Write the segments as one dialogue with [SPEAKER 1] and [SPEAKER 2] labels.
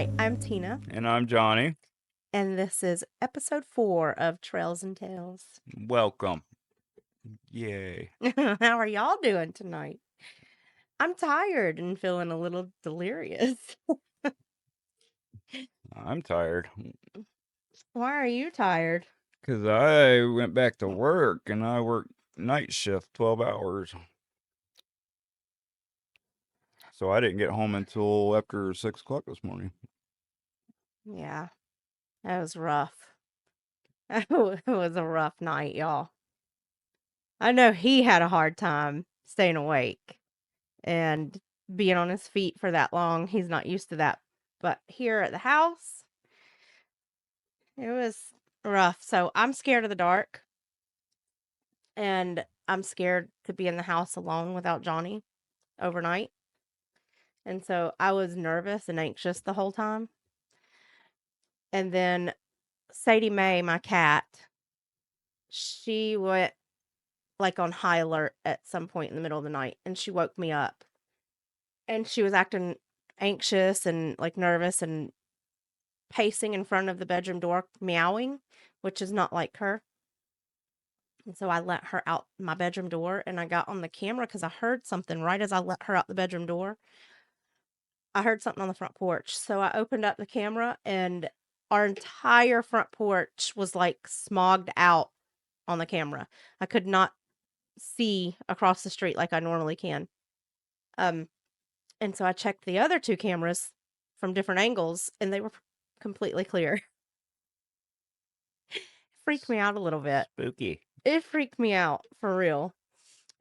[SPEAKER 1] Hi, I'm Tina,
[SPEAKER 2] And I'm Johnny.
[SPEAKER 1] and this is episode 4 of Trails and Tales.
[SPEAKER 2] Welcome. Yay.
[SPEAKER 1] How are y'all doing tonight? I'm tired and feeling a little delirious.
[SPEAKER 2] I'm tired
[SPEAKER 1] Why are you tired?
[SPEAKER 2] because I went back to work and I worked night shift 12 hours. So I didn't get home until after 6 o'clock this morning.
[SPEAKER 1] Yeah, that was rough. It was a rough night, y'all. I know he had a hard time staying awake and being on his feet for that long. He's not used to that. But here at the house, it was rough. So I'm scared of the dark. And I'm scared to be in the house alone without Johnny overnight. And so I was nervous and anxious the whole time. And then Sadie Mae, my cat, she went like on high alert at some point in the middle of the night and she woke me up. And she was acting anxious and like nervous and pacing in front of the bedroom door, meowing, which is not like her. And so I let her out my bedroom door and I got on the camera because I heard something right as I let her out the bedroom door. I heard something on the front porch. So I opened up the camera and our entire front porch was like smogged out on the camera. I could not see across the street like I normally can. Um, and so I checked the other two cameras from different angles and they were completely clear. Freaked me out a little bit.
[SPEAKER 2] Spooky.
[SPEAKER 1] It freaked me out for real.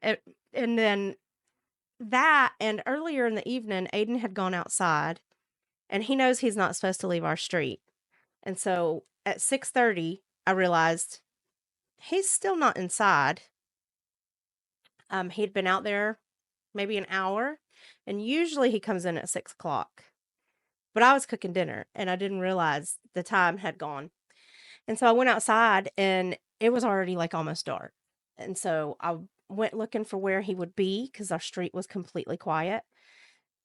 [SPEAKER 1] It, and then that, and earlier in the evening, Aiden had gone outside and he knows he's not supposed to leave our street. And so at 6:30, I realized he's still not inside. He'd been out there maybe an hour, and usually he comes in at 6 o'clock. But I was cooking dinner and I didn't realize the time had gone. And so I went outside and it was already like almost dark. And so I went looking for where he would be because our street was completely quiet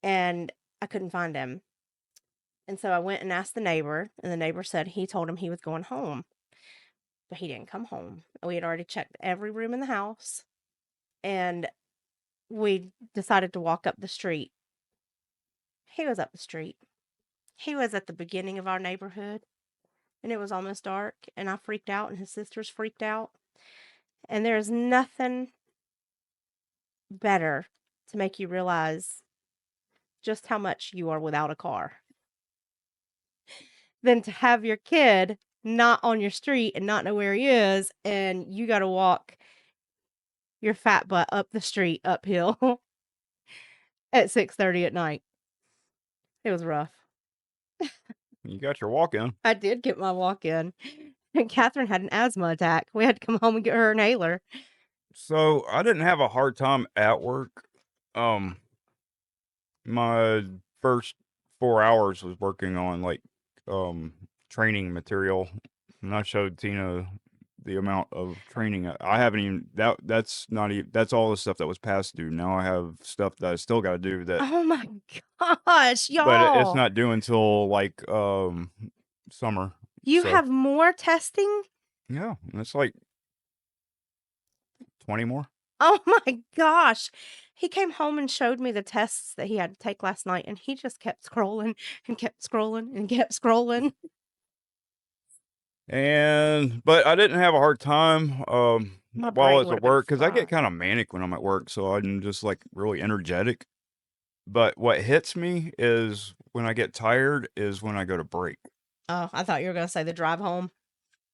[SPEAKER 1] and I couldn't find him. And so I went and asked the neighbor, and the neighbor said he told him he was going home. But he didn't come home. We had already checked every room in the house, and we decided to walk up the street. He was up the street. He was at the beginning of our neighborhood, and it was almost dark, and I freaked out, and his sisters freaked out. And there's nothing better to make you realize just how much you are without a car than to have your kid not on your street and not know where he is, and you got to walk your fat butt up the street uphill at 6:30 at night. It was rough.
[SPEAKER 2] You got your walk in.
[SPEAKER 1] I did get my walk in. And Catherine had an asthma attack. We had to come home and get her inhaler.
[SPEAKER 2] So I didn't have a hard time at work. Um, my first 4 hours was working on um training material, and I showed Tina the amount of training I haven't even that's not even that's all the stuff that was past due. Now I have stuff that I still got to do that,
[SPEAKER 1] Oh my gosh,
[SPEAKER 2] but it's
[SPEAKER 1] y'all.
[SPEAKER 2] not due until summer.
[SPEAKER 1] You
[SPEAKER 2] So
[SPEAKER 1] have more testing?
[SPEAKER 2] yeah, it's like 20 more.
[SPEAKER 1] Oh my gosh. He came home and showed me the tests that he had to take last night, and he just kept scrolling and kept scrolling and kept scrolling.
[SPEAKER 2] And but I didn't have a hard time
[SPEAKER 1] My
[SPEAKER 2] while I
[SPEAKER 1] brain
[SPEAKER 2] was
[SPEAKER 1] would
[SPEAKER 2] at
[SPEAKER 1] have been
[SPEAKER 2] work because I get
[SPEAKER 1] fried.
[SPEAKER 2] kind of manic when I'm at work, so I'm just like really energetic. But what hits me is when I get tired is when I go to break.
[SPEAKER 1] Oh, I thought you were going to say the drive home.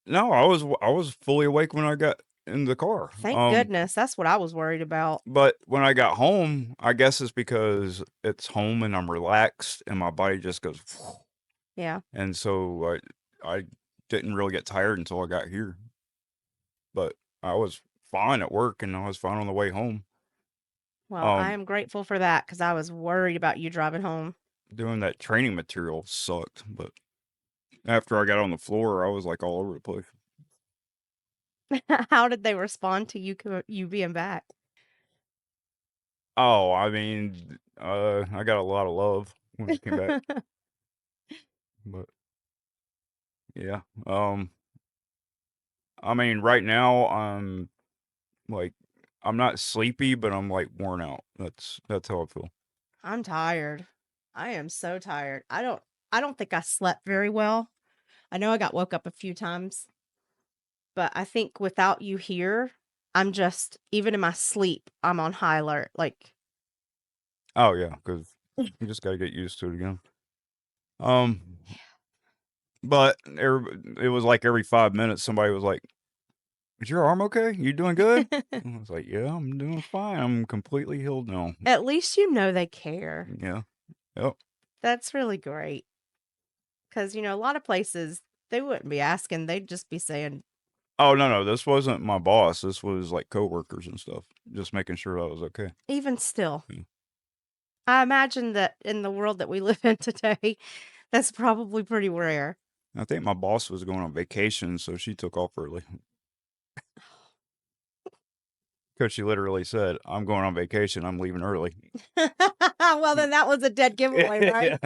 [SPEAKER 2] No, I was fully awake when I got in the car.
[SPEAKER 1] Thank goodness. That's what I was worried about.
[SPEAKER 2] But when I got home, I guess it's because it's home and I'm relaxed and my body just goes,
[SPEAKER 1] Yeah.
[SPEAKER 2] and so I didn't really get tired until I got here. But I was fine at work and I was fine on the way home.
[SPEAKER 1] Well, I
[SPEAKER 2] Um,
[SPEAKER 1] am grateful for that because I was worried about you driving home.
[SPEAKER 2] Doing that training material sucked, but after I got on the floor, I was like all over the place.
[SPEAKER 1] How did they respond to you being back?
[SPEAKER 2] Oh, I mean, I got a lot of love when I came back. But yeah, I mean, right now like I'm not sleepy, but I'm like worn out. That's how I feel.
[SPEAKER 1] I'm tired. I am so tired. I don't think I slept very well. I know I got woke up a few times, but I think without you here, I'm just even in my sleep, I'm on high alert. Like
[SPEAKER 2] Oh yeah, because you just got to get used to it again. Um, but it was like every 5 minutes somebody was like, "Is your arm okay? You doing good?" And I was like, "Yeah, I'm doing fine. I'm completely healed now."
[SPEAKER 1] at least you know they care.
[SPEAKER 2] Yeah. Yep.
[SPEAKER 1] That's really great. Because, a lot of places, they wouldn't be asking. They'd just be saying,
[SPEAKER 2] Oh no, this wasn't my boss. This was like coworkers and stuff, just making sure I was okay.
[SPEAKER 1] even still.
[SPEAKER 2] Yeah.
[SPEAKER 1] I imagine that in the world that we live in today, that's probably pretty rare.
[SPEAKER 2] I think my boss was going on vacation, so she took off early because she literally said, "I'm going on vacation. I'm leaving early."
[SPEAKER 1] Well, then that was a dead giveaway, right?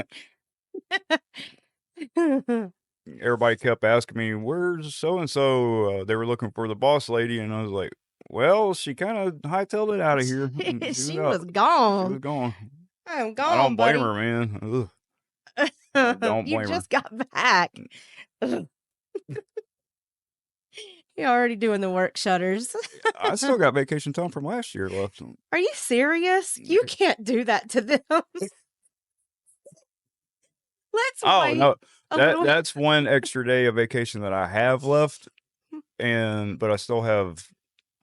[SPEAKER 2] Yeah. Everybody kept asking me, "Where's so and so?" They were looking for the boss lady, and I was like, "Well, she kind of hightailed it out of here. She was
[SPEAKER 1] She
[SPEAKER 2] out.
[SPEAKER 1] was
[SPEAKER 2] She was
[SPEAKER 1] gone.
[SPEAKER 2] gone."
[SPEAKER 1] I'm
[SPEAKER 2] I don't
[SPEAKER 1] gone,
[SPEAKER 2] blame
[SPEAKER 1] buddy.
[SPEAKER 2] her, man. Ugh, I don't
[SPEAKER 1] You
[SPEAKER 2] blame her.
[SPEAKER 1] just got back. Ugh. You're already doing the work shutters.
[SPEAKER 2] I still got vacation time from last year left.
[SPEAKER 1] Are you serious? You can't do that to them. Let's
[SPEAKER 2] Oh
[SPEAKER 1] wait
[SPEAKER 2] no,
[SPEAKER 1] a little.
[SPEAKER 2] that's one extra day of vacation that I have left, but I still have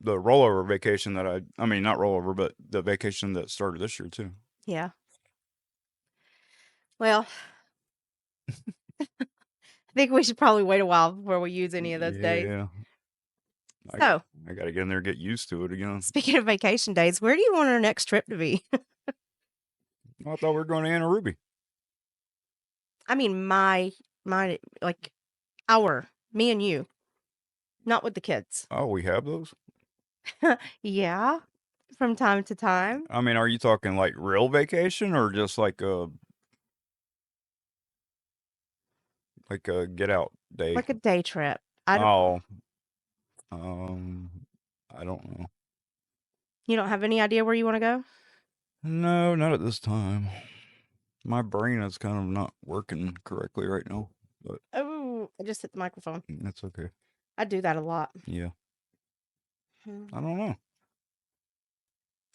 [SPEAKER 2] the rollover vacation that I mean not rollover, but the vacation that started this year too.
[SPEAKER 1] Yeah. Well, I think we should probably wait a while before we use any of those days.
[SPEAKER 2] Yeah, I
[SPEAKER 1] So,
[SPEAKER 2] I got to get in there and get used to it again.
[SPEAKER 1] speaking of vacation days, where do you want our next trip to be?
[SPEAKER 2] I thought we were going to Anna Ruby.
[SPEAKER 1] I mean, my, like, me and you, not with the kids.
[SPEAKER 2] Oh, we have those.
[SPEAKER 1] Yeah, from time to time,
[SPEAKER 2] I mean, are you talking like real vacation or just like a get out day?
[SPEAKER 1] like a day trip. I don't,
[SPEAKER 2] Oh, um, I don't know.
[SPEAKER 1] you don't have any idea where you want to go?
[SPEAKER 2] No, not at this time. My brain is kind of not working correctly right now, but
[SPEAKER 1] Oh, I just hit the microphone.
[SPEAKER 2] that's okay.
[SPEAKER 1] I do that a lot.
[SPEAKER 2] Yeah,
[SPEAKER 1] Hmm.
[SPEAKER 2] I don't know.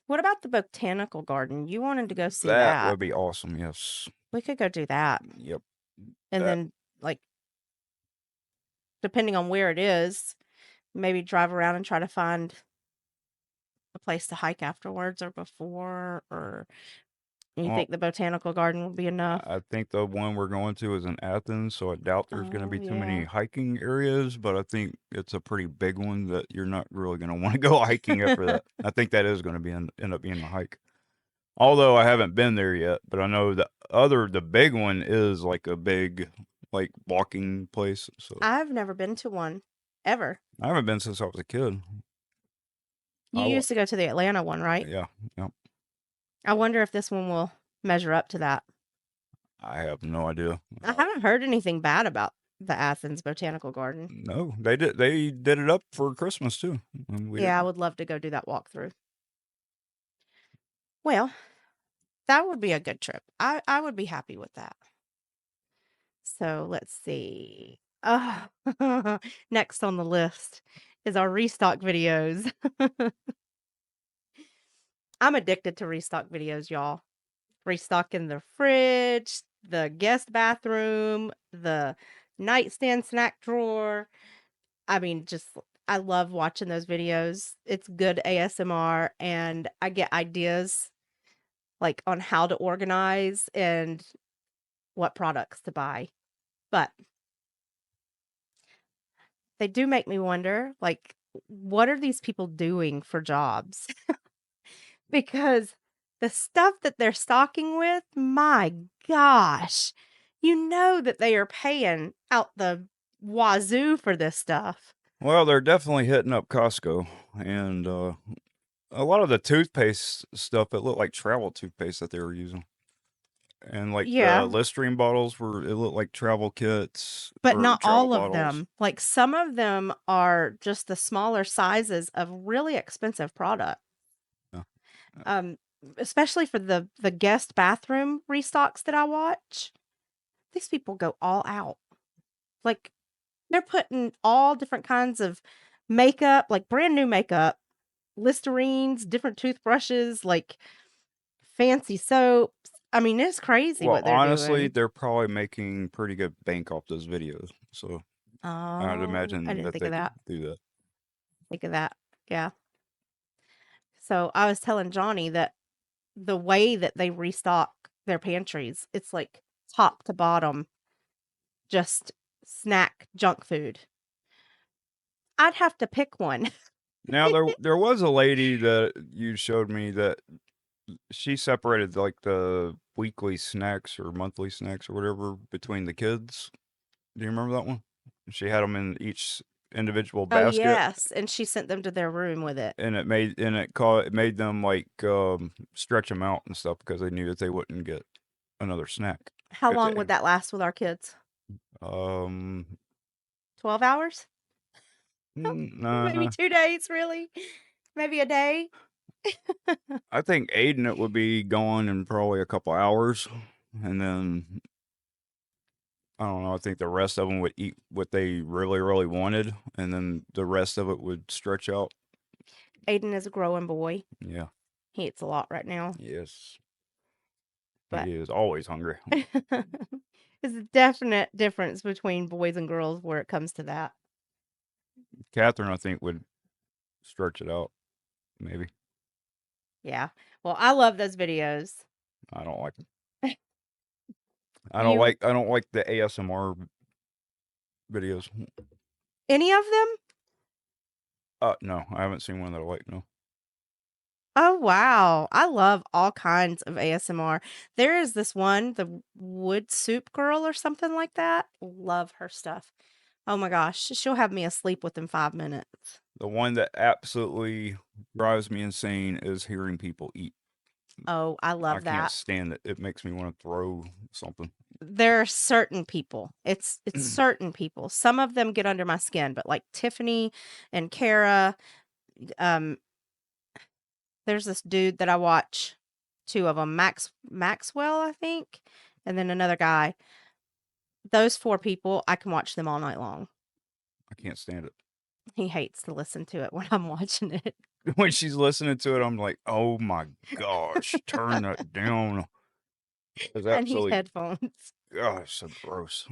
[SPEAKER 1] What about the botanical garden? You wanted to go see
[SPEAKER 2] That
[SPEAKER 1] that.
[SPEAKER 2] would be awesome. Yes.
[SPEAKER 1] We could go do that.
[SPEAKER 2] Yep.
[SPEAKER 1] And
[SPEAKER 2] That
[SPEAKER 1] then, like, depending on where it is, maybe drive around and try to find a place to hike afterwards or before, or you
[SPEAKER 2] well,
[SPEAKER 1] think the botanical garden will be enough?
[SPEAKER 2] I think the one we're going to is in Athens, so I doubt there's going to
[SPEAKER 1] Oh,
[SPEAKER 2] be too many
[SPEAKER 1] yeah.
[SPEAKER 2] hiking areas, but I think it's a pretty big one that you're not really going to want to go hiking after that. I think that is going to be end up being a hike. Although I haven't been there yet, but I know the big one is like a big like walking place. So
[SPEAKER 1] I've never been to one ever.
[SPEAKER 2] I haven't been since I was a kid.
[SPEAKER 1] You used to go to the Atlanta one, right?
[SPEAKER 2] Yeah, yeah.
[SPEAKER 1] I wonder if this one will measure up to that.
[SPEAKER 2] I have no idea.
[SPEAKER 1] I haven't heard anything bad about the Athens Botanical Garden.
[SPEAKER 2] No, they did it up for Christmas too. And we
[SPEAKER 1] Yeah, I
[SPEAKER 2] didn't.
[SPEAKER 1] would love to go do that walkthrough. Well, that would be a good trip. I would be happy with that. So let's see. Next on the list is our restock videos. I'm addicted to restock videos, y'all. Restocking the fridge, the guest bathroom, the nightstand snack drawer. I mean, just I love watching those videos. It's good ASMR and I get ideas like on how to organize and what products to buy. But they do make me wonder, like, what are these people doing for jobs? Because the stuff that they're stocking with, my gosh, you know that they are paying out the wazoo for this stuff.
[SPEAKER 2] Well, they're definitely hitting up Costco and a lot of the toothpaste stuff. It looked like travel toothpaste that they were using. And like the
[SPEAKER 1] Yeah,
[SPEAKER 2] Listerine bottles were it looked like travel kits
[SPEAKER 1] but
[SPEAKER 2] or
[SPEAKER 1] not
[SPEAKER 2] travel
[SPEAKER 1] all of
[SPEAKER 2] bottles.
[SPEAKER 1] them. Like, some of them are just the smaller sizes of really expensive product.
[SPEAKER 2] Yeah.
[SPEAKER 1] Um, Especially for the guest bathroom restocks that I watch, these people go all out. Like, they're putting all different kinds of makeup, like brand new makeup, Listerines, different toothbrushes, like fancy soaps. I mean, it's crazy
[SPEAKER 2] Well,
[SPEAKER 1] what they're
[SPEAKER 2] honestly,
[SPEAKER 1] doing.
[SPEAKER 2] they're probably making pretty good bank off those videos. So I'd
[SPEAKER 1] Oh, I
[SPEAKER 2] imagine
[SPEAKER 1] didn't
[SPEAKER 2] that
[SPEAKER 1] think
[SPEAKER 2] they
[SPEAKER 1] of
[SPEAKER 2] could
[SPEAKER 1] that.
[SPEAKER 2] do that.
[SPEAKER 1] Think of that. Yeah. So I was telling Johnny that the way that they restock their pantries, it's like top to bottom, just snack junk food. I'd have to pick one.
[SPEAKER 2] Now there was a lady that you showed me that she separated like the weekly snacks or monthly snacks or whatever between the kids. Do you remember that one? She had them in each individual
[SPEAKER 1] Oh,
[SPEAKER 2] basket,
[SPEAKER 1] yes, and she sent them to their room with it.
[SPEAKER 2] and it made them like stretch them out and stuff because they knew that they wouldn't get another snack.
[SPEAKER 1] How
[SPEAKER 2] If
[SPEAKER 1] long
[SPEAKER 2] they,
[SPEAKER 1] would that last with our kids?
[SPEAKER 2] um,
[SPEAKER 1] 12 hours? Maybe
[SPEAKER 2] nah,
[SPEAKER 1] 2 days, really? Maybe a day?
[SPEAKER 2] I think Aiden it would be gone in probably a couple hours, and then I don't know. I think the rest of them would eat what they really, really wanted, and then the rest of it would stretch out.
[SPEAKER 1] Aiden is a growing boy.
[SPEAKER 2] Yeah.
[SPEAKER 1] He eats a lot right now,
[SPEAKER 2] Yes.
[SPEAKER 1] but
[SPEAKER 2] He is always hungry.
[SPEAKER 1] there's a definite difference between boys and girls where it comes to that.
[SPEAKER 2] Catherine, I think, would stretch it out. Maybe.
[SPEAKER 1] Yeah. Well, I love those videos.
[SPEAKER 2] I don't like.
[SPEAKER 1] You
[SPEAKER 2] I don't like the ASMR videos.
[SPEAKER 1] Any of them?
[SPEAKER 2] No, I haven't seen one that I like. No.
[SPEAKER 1] Oh, wow. I love all kinds of ASMR. There is this one, the Wood Soup Girl or something like that. Love her stuff. Oh my gosh, she'll have me asleep within 5 minutes.
[SPEAKER 2] The one that absolutely drives me insane is hearing people eat.
[SPEAKER 1] Oh, I
[SPEAKER 2] I
[SPEAKER 1] love
[SPEAKER 2] can't
[SPEAKER 1] that.
[SPEAKER 2] stand it. It makes me want to throw something.
[SPEAKER 1] There are certain people. It's certain people. Some of them get under my skin, but like Tiffany and Kara, um, there's this dude that I watch, two of them, Maxwell, I think, and then another guy. Those 4 people, I can watch them all night long.
[SPEAKER 2] I can't stand it.
[SPEAKER 1] He hates to listen to it when I'm watching it.
[SPEAKER 2] When she's listening to it, I'm like, oh my gosh, turn that down. It's
[SPEAKER 1] I need
[SPEAKER 2] absolutely,
[SPEAKER 1] headphones.
[SPEAKER 2] gosh, so gross.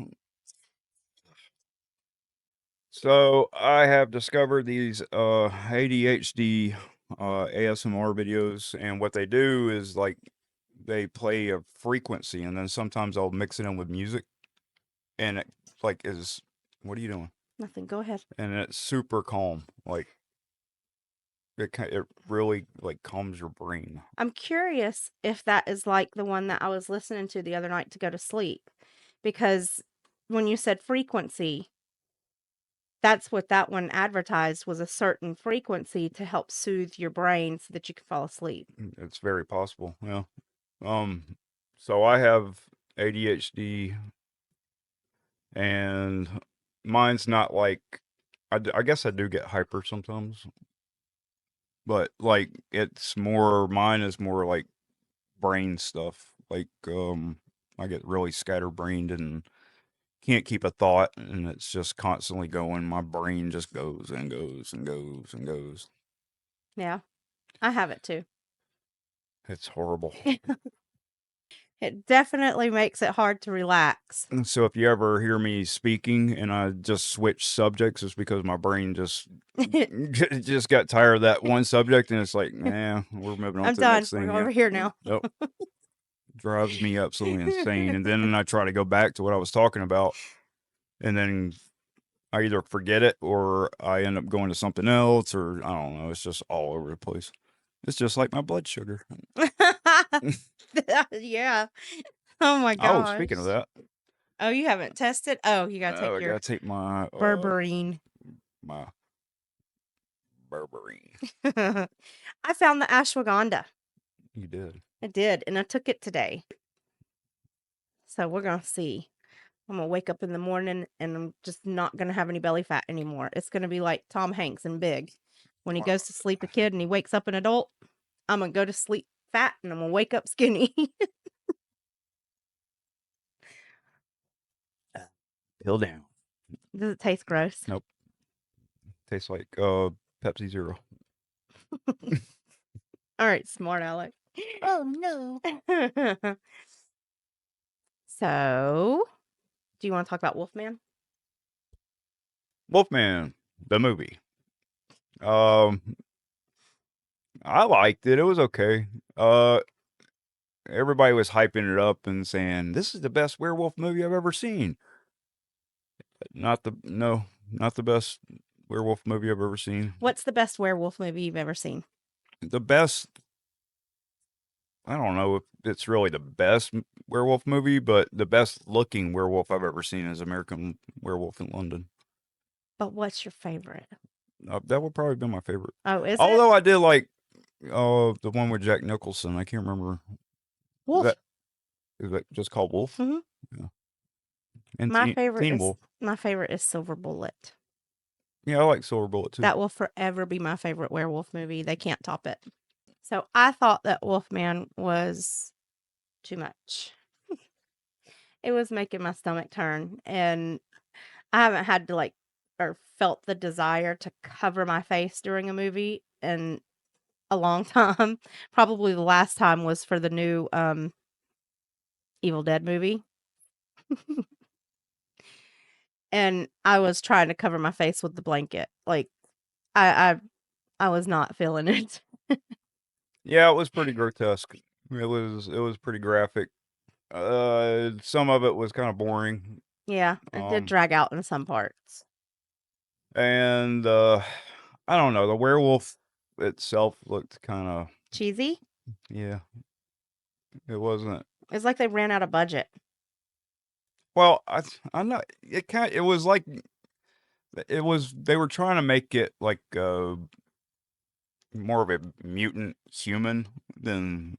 [SPEAKER 2] So I have discovered these ADHD ASMR videos, and what they do is like they play a frequency, and then sometimes I'll mix it in with music, and it like is what are you doing?
[SPEAKER 1] Nothing, go ahead.
[SPEAKER 2] And it's super calm, like it really like calms your brain.
[SPEAKER 1] I'm curious if that is like the one that I was listening to the other night to go to sleep, because when you said frequency, that's what that one advertised, was a certain frequency to help soothe your brain so that you can fall asleep.
[SPEAKER 2] It's very possible, yeah. Um, so I have ADHD, and mine's not like I guess I do get hyper sometimes, but like it's more mine is more like brain stuff. Like I get really scatterbrained and can't keep a thought, and it's just constantly going. My brain just goes and goes and goes and goes.
[SPEAKER 1] Yeah, I have it too.
[SPEAKER 2] It's horrible.
[SPEAKER 1] It definitely makes it hard to relax.
[SPEAKER 2] And so if you ever hear me speaking and I just switch subjects, it's because my brain just just got tired of that one subject, and it's like, nah, we're moving on
[SPEAKER 1] I'm
[SPEAKER 2] to the
[SPEAKER 1] done.
[SPEAKER 2] next
[SPEAKER 1] We're
[SPEAKER 2] thing. Yeah.
[SPEAKER 1] over here now.
[SPEAKER 2] Yep. Drives me absolutely insane. And then I try to go back to what I was talking about, and then I either forget it or I end up going to something else, or I don't know. It's just all over the place. It's just like my blood sugar.
[SPEAKER 1] Yeah. Oh my
[SPEAKER 2] Oh, speaking of
[SPEAKER 1] gosh.
[SPEAKER 2] that,
[SPEAKER 1] Oh, you haven't tested? Oh, you gotta
[SPEAKER 2] oh,
[SPEAKER 1] take
[SPEAKER 2] I
[SPEAKER 1] your
[SPEAKER 2] gotta take my
[SPEAKER 1] berberine.
[SPEAKER 2] my berberine.
[SPEAKER 1] I found the ashwagandha.
[SPEAKER 2] You did.
[SPEAKER 1] I did, and I took it today. So we're gonna see. I'm gonna wake up in the morning and I'm just not gonna have any belly fat anymore. It's gonna be like Tom Hanks in Big. When he
[SPEAKER 2] Wow.
[SPEAKER 1] goes to sleep a kid and he wakes up an adult, I'm gonna go to sleep fat and I'm gonna wake up skinny.
[SPEAKER 2] Pill down.
[SPEAKER 1] Does it taste gross?
[SPEAKER 2] Nope. Tastes like Pepsi Zero.
[SPEAKER 1] All right, smart Alec.
[SPEAKER 2] Oh no.
[SPEAKER 1] So, do you want to talk about Wolfman?
[SPEAKER 2] Wolfman, the movie. Um, I liked it. It was okay. Uh, Everybody was hyping it up and saying this is the best werewolf movie I've ever seen. Not the best werewolf movie I've ever seen.
[SPEAKER 1] What's the best werewolf movie you've ever seen?
[SPEAKER 2] The best. I don't know if it's really the best werewolf movie, but the best looking werewolf I've ever seen is American Werewolf in London.
[SPEAKER 1] But what's your favorite?
[SPEAKER 2] That would probably be my favorite.
[SPEAKER 1] Oh, is it?
[SPEAKER 2] Although I did like the one with Jack Nicholson. I can't remember. Is
[SPEAKER 1] Wolf.
[SPEAKER 2] that is that just called Wolf?
[SPEAKER 1] Mhm.
[SPEAKER 2] Yeah. And Teen Wolf.
[SPEAKER 1] My favorite is Silver Bullet.
[SPEAKER 2] Yeah, I like Silver Bullet too.
[SPEAKER 1] That will forever be my favorite werewolf movie. They can't top it. So I thought that Wolfman was too much. It was making my stomach turn, and I haven't had to or felt the desire to cover my face during a movie in a long time. Probably the last time was for the new Evil Dead movie. And I was trying to cover my face with the blanket. Like I I was not feeling it.
[SPEAKER 2] Yeah, it was pretty grotesque. It was pretty graphic. Some of it was kind of boring.
[SPEAKER 1] Yeah, it did
[SPEAKER 2] Um,
[SPEAKER 1] drag out in some parts.
[SPEAKER 2] and I don't know. The werewolf itself looked kind of
[SPEAKER 1] Cheesy?
[SPEAKER 2] yeah. It wasn't.
[SPEAKER 1] It's like they ran out of budget.
[SPEAKER 2] Well, I'm not. It was like it was. They were trying to make it like more of a mutant human than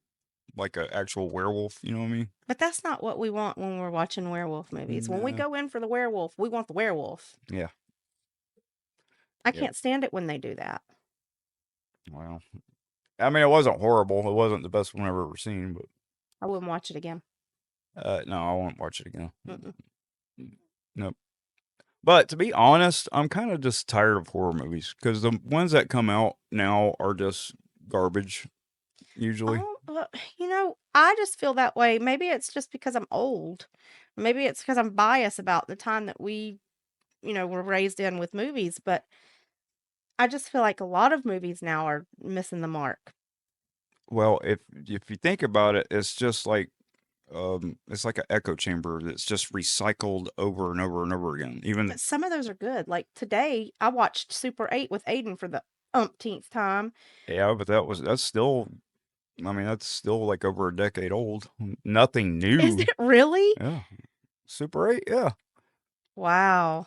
[SPEAKER 2] like an actual werewolf. You know what I mean?
[SPEAKER 1] But that's not what we want when we're watching werewolf movies. When we
[SPEAKER 2] No.
[SPEAKER 1] go in for the werewolf, we want the werewolf.
[SPEAKER 2] Yeah.
[SPEAKER 1] I
[SPEAKER 2] Yep.
[SPEAKER 1] can't stand it when they do that.
[SPEAKER 2] Well, I mean, it wasn't horrible. It wasn't the best one I've ever seen, but
[SPEAKER 1] I wouldn't watch it again.
[SPEAKER 2] no, I won't watch it again.
[SPEAKER 1] Mm-mm.
[SPEAKER 2] Nope. But to be honest, I'm kind of just tired of horror movies because the ones that come out now are just garbage, usually.
[SPEAKER 1] Oh, well, I just feel that way. Maybe it's just because I'm old. Maybe it's because I'm biased about the time that we, were raised in with movies. But I just feel like a lot of movies now are missing the mark.
[SPEAKER 2] Well, if you think about it, it's like an echo chamber that's just recycled over and over and over again. Even
[SPEAKER 1] But some of those are good. Like today, I watched Super 8 with Aiden for the umpteenth time.
[SPEAKER 2] yeah, but that's still. I mean, that's still like over a decade old. Nothing
[SPEAKER 1] Is
[SPEAKER 2] new.
[SPEAKER 1] it really?
[SPEAKER 2] Yeah. Super 8, yeah.
[SPEAKER 1] Wow.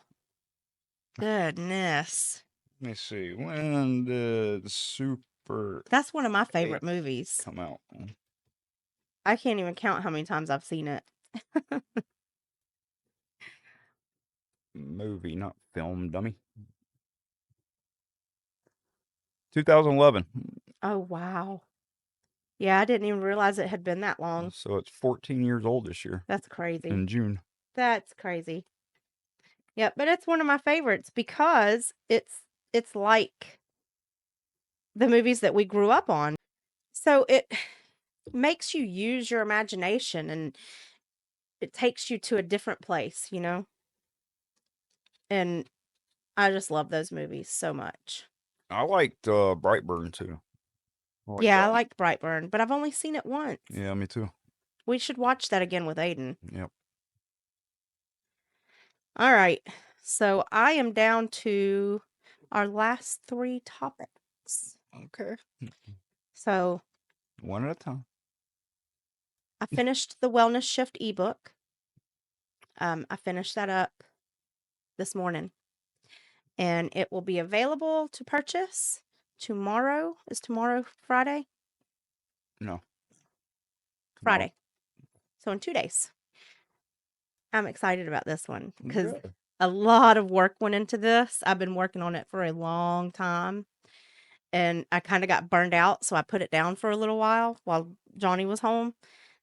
[SPEAKER 1] Goodness.
[SPEAKER 2] Let me see. When did Super
[SPEAKER 1] That's one of my
[SPEAKER 2] 8
[SPEAKER 1] favorite movies.
[SPEAKER 2] come out?
[SPEAKER 1] I can't even count how many times I've seen it.
[SPEAKER 2] Movie, not film, dummy. 2011.
[SPEAKER 1] Oh, wow. Yeah, I didn't even realize it had been that long.
[SPEAKER 2] So it's 14 years old this year
[SPEAKER 1] That's crazy.
[SPEAKER 2] in June.
[SPEAKER 1] That's crazy. Yeah, but it's one of my favorites because it's like the movies that we grew up on. So it makes you use your imagination and it takes you to a different place. And I just love those movies so much.
[SPEAKER 2] I liked Brightburn too. I like
[SPEAKER 1] Yeah, I
[SPEAKER 2] that one.
[SPEAKER 1] liked Brightburn, but I've only seen it once.
[SPEAKER 2] Yeah, me too.
[SPEAKER 1] We should watch that again with Aiden.
[SPEAKER 2] Yep.
[SPEAKER 1] All right. So I am down to our last three topics.
[SPEAKER 2] Okay.
[SPEAKER 1] So
[SPEAKER 2] One at a time.
[SPEAKER 1] I finished the Wellness Shift ebook. I finished that up this morning, and it will be available to purchase tomorrow. Is tomorrow Friday?
[SPEAKER 2] No.
[SPEAKER 1] Friday. So in 2 days. I'm excited about this one because
[SPEAKER 2] Good.
[SPEAKER 1] a lot of work went into this. I've been working on it for a long time, and I kind of got burned out, so I put it down for a little while Johnny was home,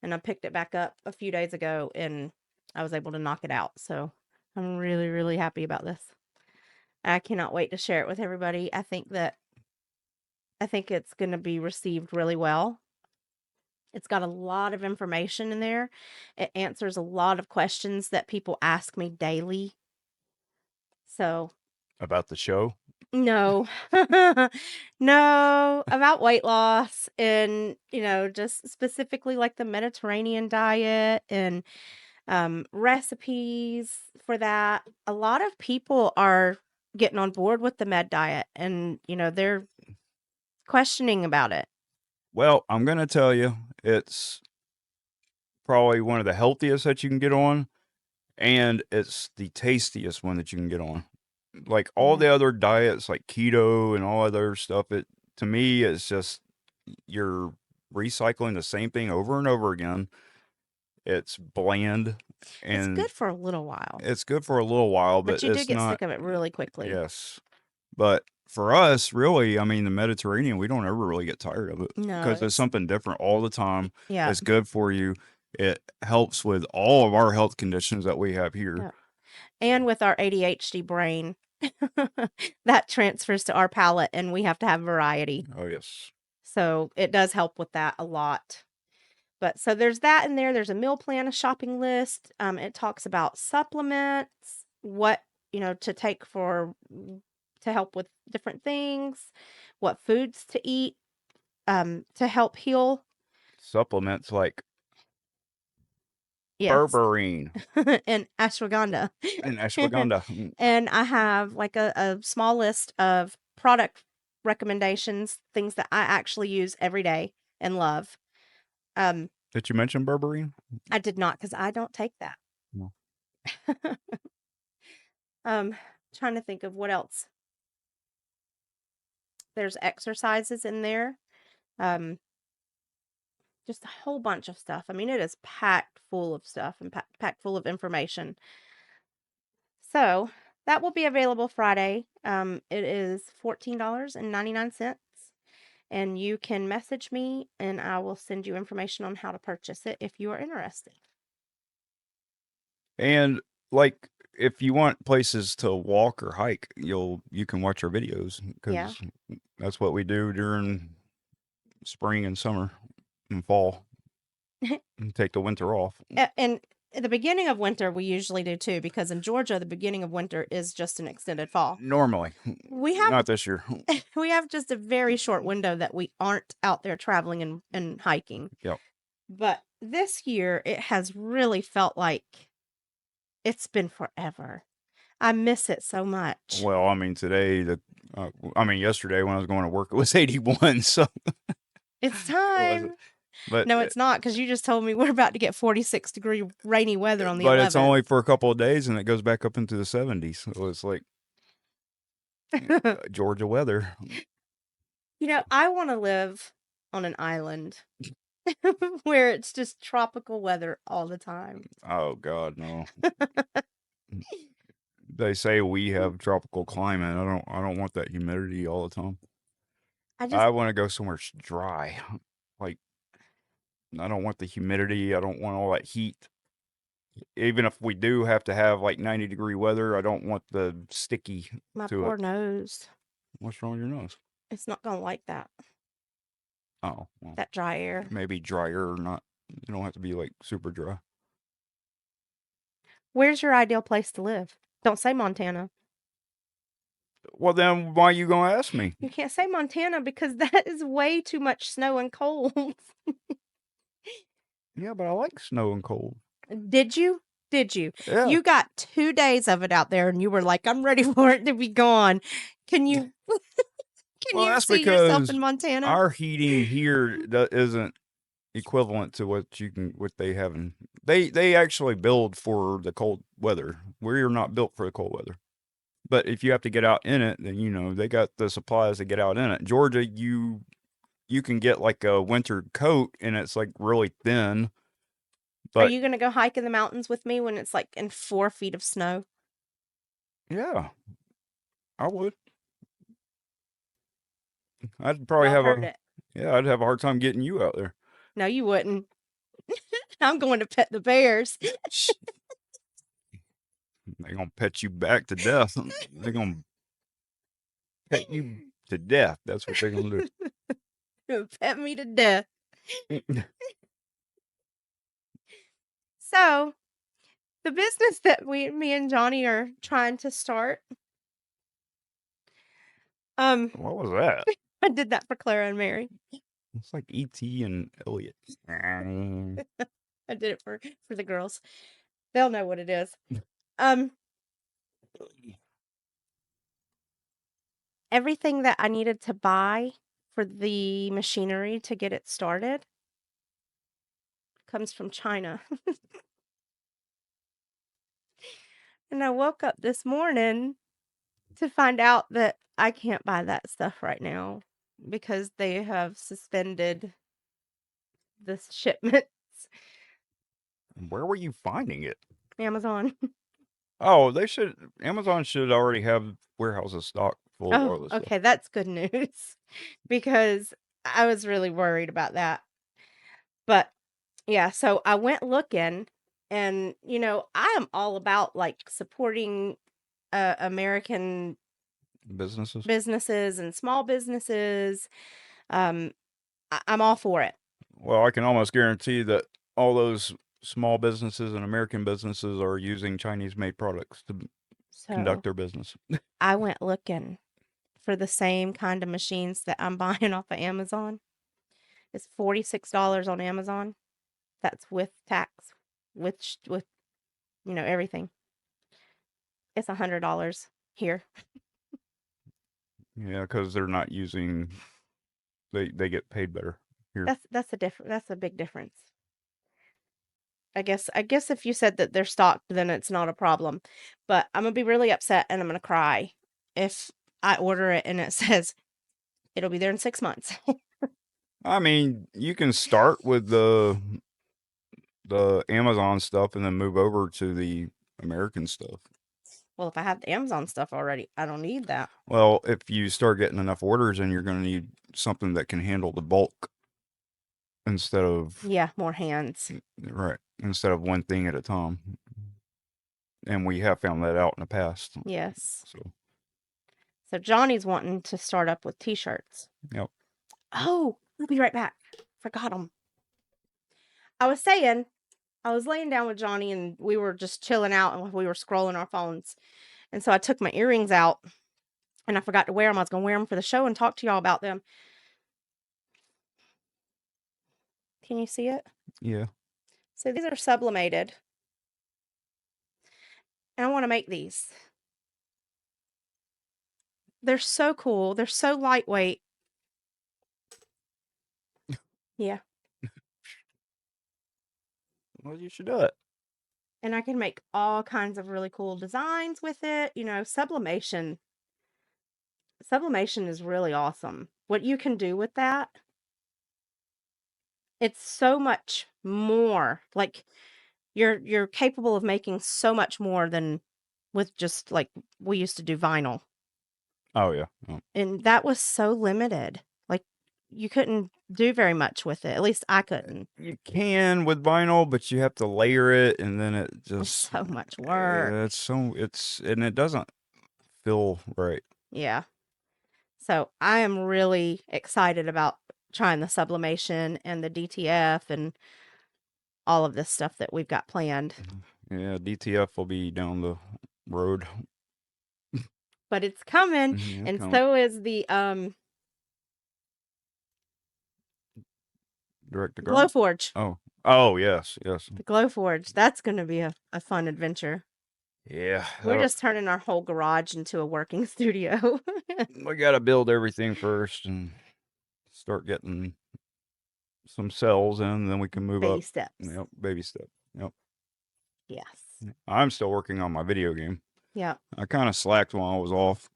[SPEAKER 1] and I picked it back up a few days ago, and I was able to knock it out. So I'm really, really happy about this. I cannot wait to share it with everybody. I think it's going to be received really well. It's got a lot of information in there. It answers a lot of questions that people ask me daily. So,
[SPEAKER 2] About the show?
[SPEAKER 1] no. No, about weight loss and, just specifically like the Mediterranean diet and recipes for that. A lot of people are getting on board with the med diet and, they're questioning about it.
[SPEAKER 2] Well, I'm going to tell you, it's probably one of the healthiest that you can get on, and it's the tastiest one that you can get on. Like all
[SPEAKER 1] Yeah.
[SPEAKER 2] the other diets, like keto and all other stuff, it to me it's just you're recycling the same thing over and over again. It's bland
[SPEAKER 1] It's
[SPEAKER 2] and
[SPEAKER 1] good for a little while,
[SPEAKER 2] it's good for a little while,
[SPEAKER 1] but
[SPEAKER 2] but
[SPEAKER 1] you do
[SPEAKER 2] it's
[SPEAKER 1] get
[SPEAKER 2] not.
[SPEAKER 1] sick of it really quickly.
[SPEAKER 2] Yes, but for us, really, I mean, the Mediterranean, we don't ever really get tired of it
[SPEAKER 1] No,
[SPEAKER 2] because it's
[SPEAKER 1] it's
[SPEAKER 2] something different all the time.
[SPEAKER 1] yeah,
[SPEAKER 2] It's good for you. It helps with all of our health conditions that we have here.
[SPEAKER 1] yeah.
[SPEAKER 2] So,
[SPEAKER 1] And with our ADHD brain, that transfers to our palate and we have to have variety.
[SPEAKER 2] oh yes,
[SPEAKER 1] So it does help with that a lot. But so there's that in there. There's a meal plan, a shopping list. It talks about supplements, what, to take to help with different things, what foods to eat, to help heal.
[SPEAKER 2] supplements like
[SPEAKER 1] Yes.
[SPEAKER 2] berberine
[SPEAKER 1] And ashwagandha.
[SPEAKER 2] and ashwagandha.
[SPEAKER 1] And I have like a small list of product recommendations, things that I actually use every day and love. Um,
[SPEAKER 2] Did you mention berberine?
[SPEAKER 1] I did not because I don't take that.
[SPEAKER 2] No.
[SPEAKER 1] um, Trying to think of what else. There's exercises in there. Um, just a whole bunch of stuff. I mean, it is packed full of stuff and packed full of information. So that will be available Friday. It is $14.99. And you can message me and I will send you information on how to purchase it if you are interested.
[SPEAKER 2] And like if you want places to walk or hike, you can watch our videos
[SPEAKER 1] Yeah.
[SPEAKER 2] because that's what we do during spring and summer and fall and take the winter off.
[SPEAKER 1] And at the beginning of winter, we usually do too, because in Georgia, the beginning of winter is just an extended fall.
[SPEAKER 2] Normally,
[SPEAKER 1] We have
[SPEAKER 2] not this year.
[SPEAKER 1] we have just a very short window that we aren't out there traveling and hiking.
[SPEAKER 2] Yep.
[SPEAKER 1] But this year, it has really felt like it's been forever. I miss it so much.
[SPEAKER 2] Well, I mean, yesterday when I was going to work, it was 81. So
[SPEAKER 1] It's
[SPEAKER 2] it wasn't,
[SPEAKER 1] time.
[SPEAKER 2] but
[SPEAKER 1] No, it's not because you just told me we're about to get 46-degree rainy weather on the
[SPEAKER 2] but it's
[SPEAKER 1] 11th.
[SPEAKER 2] only for a couple of days and it goes back up into the 70s. So it's like Georgia weather.
[SPEAKER 1] I want to live on an island where it's just tropical weather all the time.
[SPEAKER 2] Oh God, no. They say we have tropical climate. I don't want that humidity all the time.
[SPEAKER 1] I just,
[SPEAKER 2] I want to go somewhere dry. Like I don't want the humidity. I don't want all that heat. Even if we do have to have like 90-degree weather, I don't want the sticky
[SPEAKER 1] my
[SPEAKER 2] to it.
[SPEAKER 1] poor nose,
[SPEAKER 2] What's wrong with your nose?
[SPEAKER 1] it's not going to like that,
[SPEAKER 2] Oh, well,
[SPEAKER 1] that dry air.
[SPEAKER 2] maybe drier or not. You don't have to be like super dry.
[SPEAKER 1] Where's your ideal place to live? Don't say Montana.
[SPEAKER 2] Well, then why you gonna ask me?
[SPEAKER 1] You can't say Montana because that is way too much snow and cold.
[SPEAKER 2] Yeah, but I like snow and cold.
[SPEAKER 1] Did you? Did you?
[SPEAKER 2] Yeah.
[SPEAKER 1] You got 2 days of it out there and you were like, I'm ready for it to be gone. Can you can
[SPEAKER 2] Well,
[SPEAKER 1] you
[SPEAKER 2] that's
[SPEAKER 1] see yourself
[SPEAKER 2] because
[SPEAKER 1] in Montana?
[SPEAKER 2] our heating here isn't equivalent to what they have in. They actually build for the cold weather. We're not built for the cold weather. But if you have to get out in it, then they got the supplies to get out in it. Georgia, you can get like a winter coat and it's like really thin.
[SPEAKER 1] Are
[SPEAKER 2] But
[SPEAKER 1] you gonna go hike in the mountains with me when it's like in 4 feet of snow?
[SPEAKER 2] yeah, I would. I'd probably
[SPEAKER 1] Y'all
[SPEAKER 2] have
[SPEAKER 1] heard
[SPEAKER 2] a
[SPEAKER 1] it.
[SPEAKER 2] yeah, I'd have a hard time getting you out there.
[SPEAKER 1] No, you wouldn't. I'm going to pet the bears.
[SPEAKER 2] They're gonna pet you back to death. They're gonna pet you to death. That's what they're gonna
[SPEAKER 1] Pet me to death.
[SPEAKER 2] do.
[SPEAKER 1] So, the business that me and Johnny are trying to start, um,
[SPEAKER 2] What was that?
[SPEAKER 1] I did that for Clara and Mary.
[SPEAKER 2] It's like E.T. and Elliot.
[SPEAKER 1] I did it for the girls. They'll know what it is. Um, Everything that I needed to buy for the machinery to get it started comes from China. And I woke up this morning to find out that I can't buy that stuff right now because they have suspended the shipments.
[SPEAKER 2] Where were you finding it?
[SPEAKER 1] Amazon.
[SPEAKER 2] Oh, they should. Amazon should already have warehouses stocked full of
[SPEAKER 1] Oh,
[SPEAKER 2] all this stuff.
[SPEAKER 1] okay, that's good news because I was really worried about that. But yeah, so I went looking and I am all about like supporting American
[SPEAKER 2] Businesses.
[SPEAKER 1] businesses and small businesses. Um I'm all for it.
[SPEAKER 2] Well, I can almost guarantee that all those small businesses and American businesses are using Chinese-made products to conduct
[SPEAKER 1] So
[SPEAKER 2] their business.
[SPEAKER 1] I went looking for the same kind of machines that I'm buying off of Amazon. It's $46 on Amazon. That's with tax, with everything. It's $100 here.
[SPEAKER 2] Yeah, because they're not using. They get paid better here.
[SPEAKER 1] That's a big difference. I guess if you said that they're stocked, then it's not a problem. But I'm gonna be really upset and I'm gonna cry if I order it and it says it'll be there in 6 months.
[SPEAKER 2] I mean, you can start with the Amazon stuff and then move over to the American stuff.
[SPEAKER 1] Well, if I have the Amazon stuff already, I don't need that.
[SPEAKER 2] Well, if you start getting enough orders, then you're going to need something that can handle the bulk instead of
[SPEAKER 1] Yeah, more hands.
[SPEAKER 2] right, instead of one thing at a time. And we have found that out in the past.
[SPEAKER 1] Yes.
[SPEAKER 2] So,
[SPEAKER 1] So Johnny's wanting to start up with t-shirts.
[SPEAKER 2] yep.
[SPEAKER 1] Oh, we'll be right back. Forgot them. I was saying, I was laying down with Johnny and we were just chilling out and we were scrolling our phones. And so I took my earrings out and I forgot to wear them. I was going to wear them for the show and talk to y'all about them. Can you see it?
[SPEAKER 2] Yeah.
[SPEAKER 1] So these are sublimated. And I want to make these. They're so cool. They're so lightweight. Yeah.
[SPEAKER 2] Well, you should do it.
[SPEAKER 1] And I can make all kinds of really cool designs with it. Sublimation. Sublimation is really awesome. What you can do with that, it's so much more. Like you're capable of making so much more than with just like we used to do vinyl.
[SPEAKER 2] Oh, yeah. Oh.
[SPEAKER 1] And that was so limited. Like you couldn't do very much with it. At least I couldn't.
[SPEAKER 2] You can with vinyl, but you have to layer it, and then it
[SPEAKER 1] It's
[SPEAKER 2] just
[SPEAKER 1] so much work.
[SPEAKER 2] and it doesn't feel right.
[SPEAKER 1] Yeah. So I am really excited about trying the sublimation and the DTF and all of this stuff that we've got planned.
[SPEAKER 2] Yeah, DTF will be down the road.
[SPEAKER 1] But it's coming,
[SPEAKER 2] Yeah,
[SPEAKER 1] and
[SPEAKER 2] kind of
[SPEAKER 1] so is the
[SPEAKER 2] direct to garment.
[SPEAKER 1] Glowforge.
[SPEAKER 2] Oh, yes, yes.
[SPEAKER 1] The Glowforge. That's going to be a fun adventure.
[SPEAKER 2] Yeah,
[SPEAKER 1] We're just turning our whole garage into a working studio.
[SPEAKER 2] we got to build everything first and start getting some cells in, then we can move
[SPEAKER 1] Baby
[SPEAKER 2] up.
[SPEAKER 1] steps.
[SPEAKER 2] Yep, baby step. Yep.
[SPEAKER 1] Yes.
[SPEAKER 2] I'm still working on my video game.
[SPEAKER 1] Yeah.
[SPEAKER 2] I kind of slacked while I was off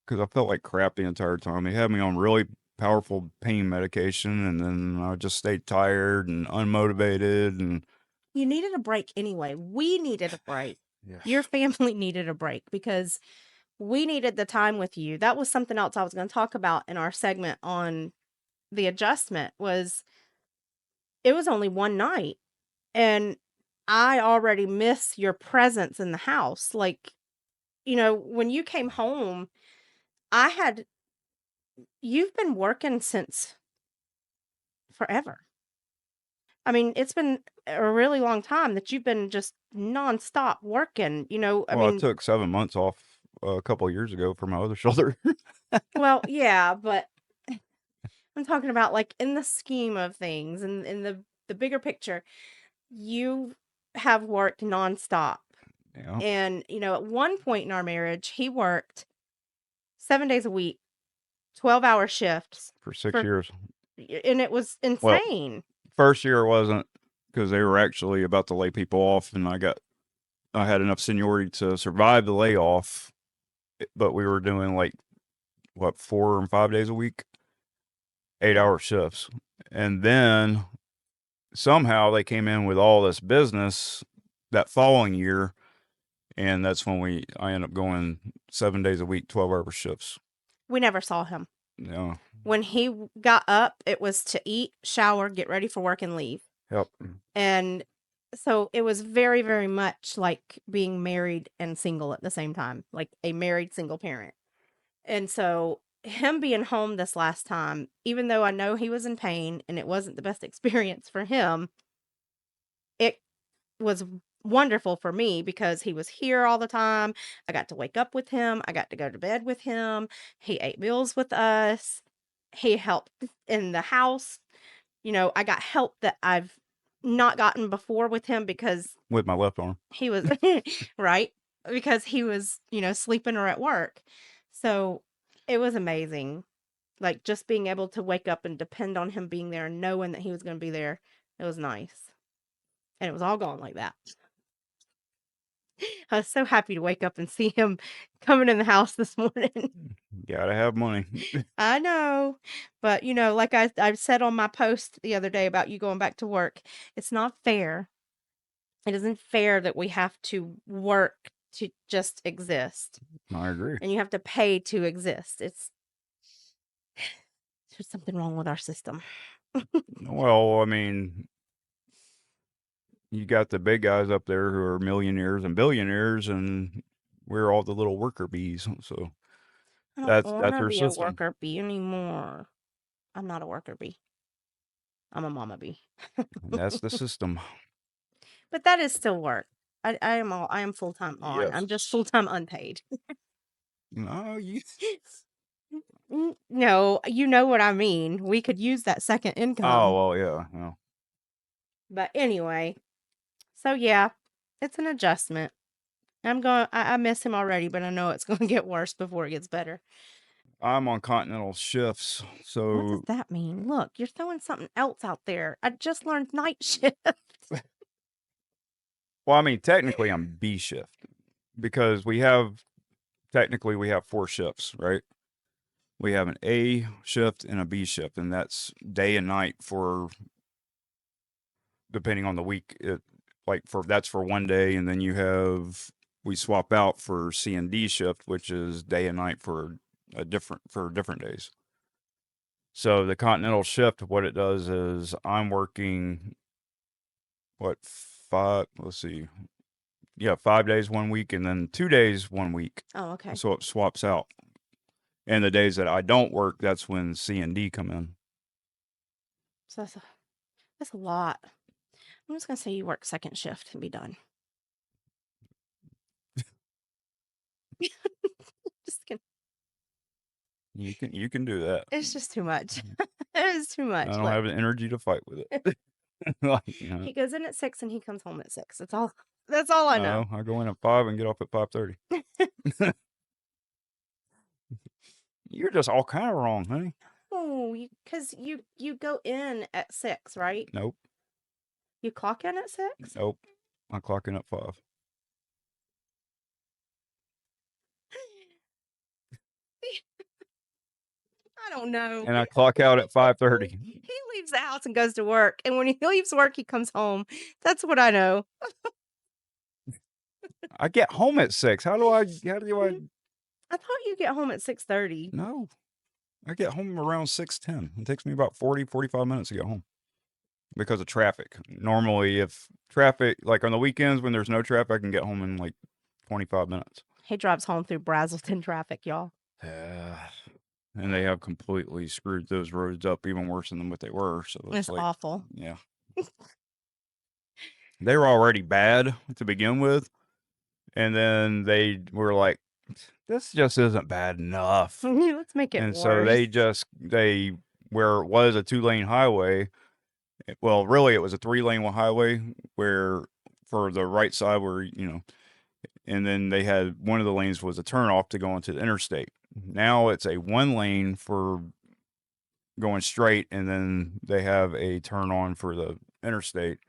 [SPEAKER 2] because I felt like crap the entire time. They had me on really powerful pain medication, and then I just stayed tired and unmotivated, and
[SPEAKER 1] You needed a break anyway. We needed a break.
[SPEAKER 2] Yes.
[SPEAKER 1] Your family needed a break because we needed the time with you. That was something else I was going to talk about in our segment on the adjustment was it was only one night and I already miss your presence in the house. Like, when you came home, I had you've been working since forever. I mean, it's been a really long time that you've been just nonstop working, I
[SPEAKER 2] Well, I
[SPEAKER 1] mean,
[SPEAKER 2] took 7 months off a couple of years ago for my other shoulder.
[SPEAKER 1] well, yeah, but I'm talking about like in the scheme of things and in the bigger picture, you have worked nonstop.
[SPEAKER 2] Yeah,
[SPEAKER 1] And, at one point in our marriage, he worked 7 days a week, 12-hour shifts
[SPEAKER 2] for six
[SPEAKER 1] for,
[SPEAKER 2] years.
[SPEAKER 1] and it was
[SPEAKER 2] Well,
[SPEAKER 1] insane.
[SPEAKER 2] first year wasn't because they were actually about to lay people off, and I had enough seniority to survive the layoff, but we were doing like what 4 and 5 days a week, eight
[SPEAKER 1] Yeah.
[SPEAKER 2] hour shifts, and then somehow they came in with all this business that following year, and that's when I ended up going 7 days a week, 12-hour shifts.
[SPEAKER 1] We never saw him.
[SPEAKER 2] Yeah.
[SPEAKER 1] When he got up, it was to eat, shower, get ready for work, and leave.
[SPEAKER 2] Yep.
[SPEAKER 1] And so it was very, very much like being married and single at the same time, like a married single parent. And so him being home this last time, even though I know he was in pain and it wasn't the best experience for him, it was wonderful for me because he was here all the time. I got to wake up with him. I got to go to bed with him. He ate meals with us. He helped in the house. I got help that I've not gotten before with him because
[SPEAKER 2] With my left arm.
[SPEAKER 1] he was right, because he was, sleeping or at work. So it was amazing. Like just being able to wake up and depend on him being there and knowing that he was going to be there. It was nice. And it was all gone like that. I was so happy to wake up and see him coming in the house this morning.
[SPEAKER 2] Gotta have money.
[SPEAKER 1] I know. But, like I said on my post the other day about you going back to work, it's not fair. It isn't fair that we have to work to just exist
[SPEAKER 2] I agree.
[SPEAKER 1] and you have to pay to exist. There's something wrong with our system.
[SPEAKER 2] Well, I mean, you got the big guys up there who are millionaires and billionaires, and we're all the little worker bees. So
[SPEAKER 1] I don't
[SPEAKER 2] that's
[SPEAKER 1] want to
[SPEAKER 2] our
[SPEAKER 1] be a
[SPEAKER 2] system.
[SPEAKER 1] worker bee anymore. I'm not a worker bee. I'm a mama bee.
[SPEAKER 2] And that's the system.
[SPEAKER 1] But that is still work. I am full-time on.
[SPEAKER 2] Yes.
[SPEAKER 1] I'm just full-time unpaid.
[SPEAKER 2] No, you.
[SPEAKER 1] No, you know what I mean. We could use that second income.
[SPEAKER 2] Oh well, yeah. No.
[SPEAKER 1] But anyway, so yeah, it's an adjustment. I miss him already, but I know it's going to get worse before it gets better.
[SPEAKER 2] I'm on continental shifts,
[SPEAKER 1] What does
[SPEAKER 2] so
[SPEAKER 1] that mean? Look, you're throwing something else out there. I just learned night shift.
[SPEAKER 2] well, I mean, technically I'm B shift because we have four shifts, right? We have an A shift and a B shift, and that's day and night for depending on the week. That's for one day, and then we swap out for C and D shift, which is day and night for different days. So the continental shift, what it does is I'm working what five? Let's see, yeah, 5 days one week, and then 2 days one week.
[SPEAKER 1] Oh, okay.
[SPEAKER 2] So it swaps out. And the days that I don't work, that's when C and D come in.
[SPEAKER 1] So that's a lot. I'm just gonna say you work second shift and be done. Just kidding.
[SPEAKER 2] You can do that.
[SPEAKER 1] It's just too much. It is too
[SPEAKER 2] I
[SPEAKER 1] much.
[SPEAKER 2] don't
[SPEAKER 1] Look,
[SPEAKER 2] have the energy to fight with it. Like,
[SPEAKER 1] he goes in at 6 and he comes home at 6. That's all. That's all I know.
[SPEAKER 2] no, I go in at 5 and get off at 5:30. You're just all kind of wrong, honey.
[SPEAKER 1] Oh, because you go in at 6, right?
[SPEAKER 2] Nope,
[SPEAKER 1] You clock in at 6.
[SPEAKER 2] nope. I clock in at 5.
[SPEAKER 1] I don't know.
[SPEAKER 2] and I clock out at 5:30.
[SPEAKER 1] He leaves the house and goes to work, and when he leaves work, he comes home. That's what I know.
[SPEAKER 2] I get home at 6. How do I
[SPEAKER 1] I thought you get home at 6:30.
[SPEAKER 2] No. I get home around 6:10. It takes me about 45 minutes to get home because of traffic. Normally, if traffic, like on the weekends when there's no traffic, I can get home in like 25 minutes.
[SPEAKER 1] He drives home through Brazelton traffic, y'all.
[SPEAKER 2] And they have completely screwed those roads up even worse than what they were. So
[SPEAKER 1] It's
[SPEAKER 2] like,
[SPEAKER 1] awful.
[SPEAKER 2] yeah. They were already bad to begin with. And then they were like, this just isn't bad enough.
[SPEAKER 1] Let's make it
[SPEAKER 2] And
[SPEAKER 1] worse.
[SPEAKER 2] so where it was a 2-lane highway, well, really it was a 3-lane highway where for the right side where, and then they had one of the lanes was a turnoff to go into the interstate. Now it's a 1-lane for going straight, and then they have a turn on for the interstate.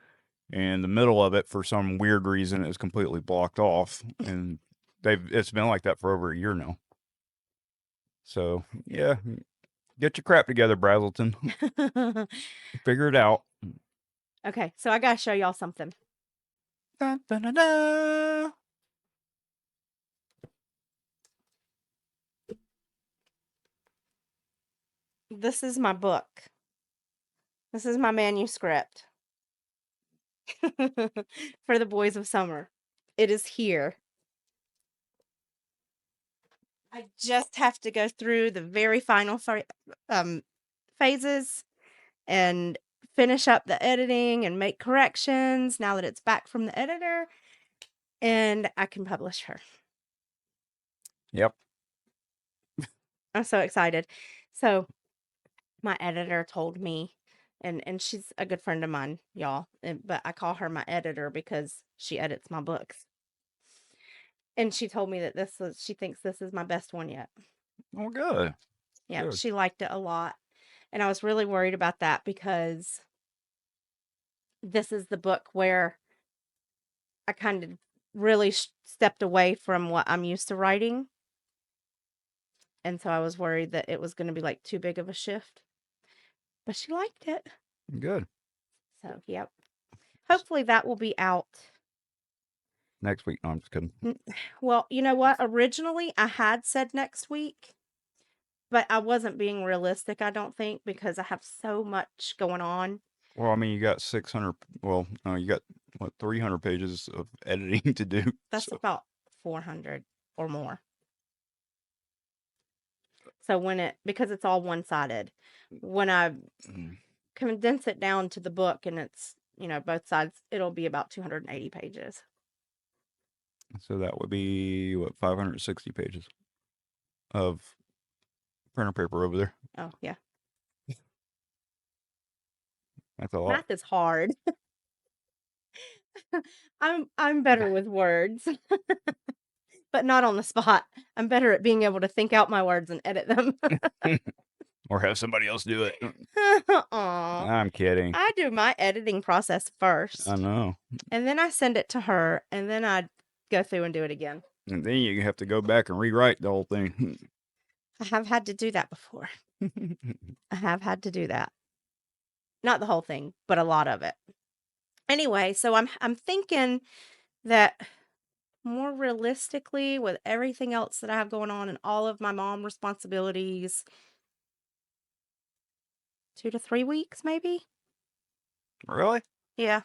[SPEAKER 2] And the middle of it, for some weird reason, is completely blocked off, and it's been like that for over a year now. So yeah, get your crap together, Brazelton. Figure it out.
[SPEAKER 1] Okay, so I gotta show y'all something.
[SPEAKER 2] Dun, dun, dun, dun.
[SPEAKER 1] This is my book. This is my manuscript for the Boys of Summer. It is here. I just have to go through the very final phases and finish up the editing and make corrections now that it's back from the editor, and I can publish her.
[SPEAKER 2] Yep.
[SPEAKER 1] I'm so excited. So my editor told me, and she's a good friend of mine, y'all, but I call her my editor because she edits my books. And she told me that she thinks this is my best one yet.
[SPEAKER 2] Oh, good.
[SPEAKER 1] Yeah,
[SPEAKER 2] Good.
[SPEAKER 1] she liked it a lot. And I was really worried about that because this is the book where I kind of really stepped away from what I'm used to writing. And so I was worried that it was going to be like too big of a shift. But she liked it.
[SPEAKER 2] Good.
[SPEAKER 1] So, yep. Hopefully that will be out
[SPEAKER 2] Next week. No, I'm just kidding.
[SPEAKER 1] Well, you know what? Originally, I had said next week, but I wasn't being realistic, I don't think, because I have so much going on.
[SPEAKER 2] Well, I mean, you got 600. Well, no, you got 300 pages of editing to do.
[SPEAKER 1] That's about 400 or more. So because it's all one-sided, when I condense it down to the book and it's, both sides, it'll be about 280 pages.
[SPEAKER 2] So that would be 560 pages of printer paper over there.
[SPEAKER 1] Oh, yeah.
[SPEAKER 2] That's a lot.
[SPEAKER 1] Math is hard. I'm better with words. But not on the spot. I'm better at being able to think out my words and edit them.
[SPEAKER 2] Or have somebody else do it.
[SPEAKER 1] Aw.
[SPEAKER 2] I'm kidding.
[SPEAKER 1] I do my editing process first.
[SPEAKER 2] I know.
[SPEAKER 1] And then I send it to her, and then I go through and do it again.
[SPEAKER 2] And then you have to go back and rewrite the whole thing.
[SPEAKER 1] I have had to do that before. I have had to do that. Not the whole thing, but a lot of it. Anyway, so I'm thinking that more realistically, with everything else that I have going on and all of my mom responsibilities, 2 to 3 weeks, maybe?
[SPEAKER 2] Really?
[SPEAKER 1] Yeah.